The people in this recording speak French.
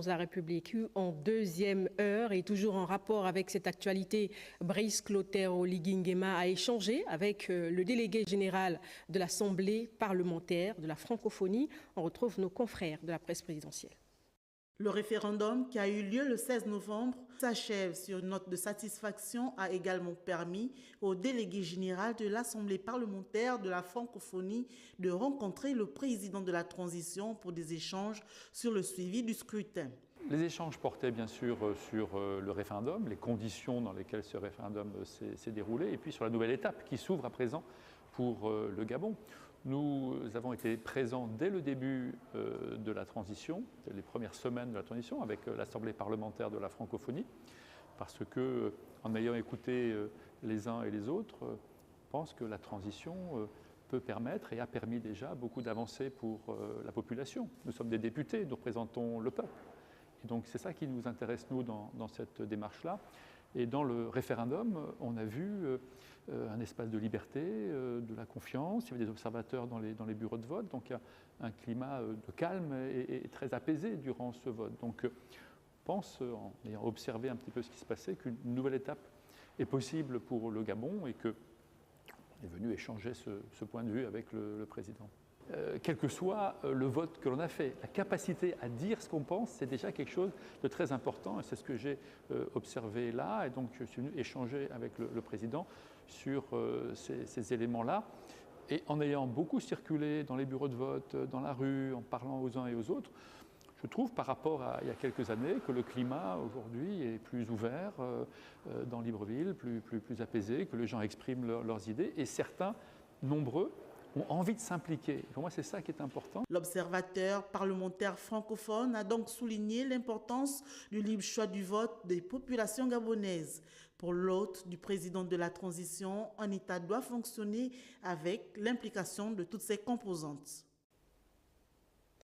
La République en deuxième heure et toujours en rapport avec cette actualité, Brice Clotaire Oligui Nguema a échangé avec le délégué général de l'Assemblée parlementaire de la francophonie. On retrouve nos confrères de la presse présidentielle. Le référendum qui a eu lieu le 16 novembre s'achève sur une note de satisfaction, a également permis au délégué général de l'Assemblée parlementaire de la francophonie de rencontrer le président de la transition pour des échanges sur le suivi du scrutin. Les échanges portaient bien sûr sur le référendum, les conditions dans lesquelles ce référendum s'est déroulé, et puis sur la nouvelle étape qui s'ouvre à présent pour le Gabon. Nous avons été présents dès le début de la transition, les premières semaines de la transition, avec l'Assemblée parlementaire de la francophonie, parce que, en ayant écouté les uns et les autres, je pense que la transition peut permettre et a permis déjà beaucoup d'avancées pour la population. Nous sommes des députés, nous représentons le peuple. Et donc c'est ça qui nous intéresse, nous, dans cette démarche-là. Et dans le référendum, on a vu un espace de liberté, de la confiance, il y avait des observateurs dans les bureaux de vote, donc il y a un climat de calme et très apaisé durant ce vote. Donc je pense, en ayant observé un petit peu ce qui se passait, qu'une nouvelle étape est possible pour le Gabon et qu'on est venu échanger ce point de vue avec le président. Quel que soit le vote que l'on a fait, la capacité à dire ce qu'on pense, c'est déjà quelque chose de très important et c'est ce que j'ai observé là. Et donc je suis venu échanger avec le président sur ces éléments-là. Et en ayant beaucoup circulé dans les bureaux de vote, dans la rue, en parlant aux uns et aux autres, je trouve par rapport à il y a quelques années que le climat aujourd'hui est plus ouvert dans Libreville, plus apaisé, que les gens expriment leurs idées et certains, nombreux, ont envie de s'impliquer. Pour moi, c'est ça qui est important. L'observateur parlementaire francophone a donc souligné l'importance du libre choix du vote des populations gabonaises. Pour l'hôte du président de la transition, un État doit fonctionner avec l'implication de toutes ses composantes.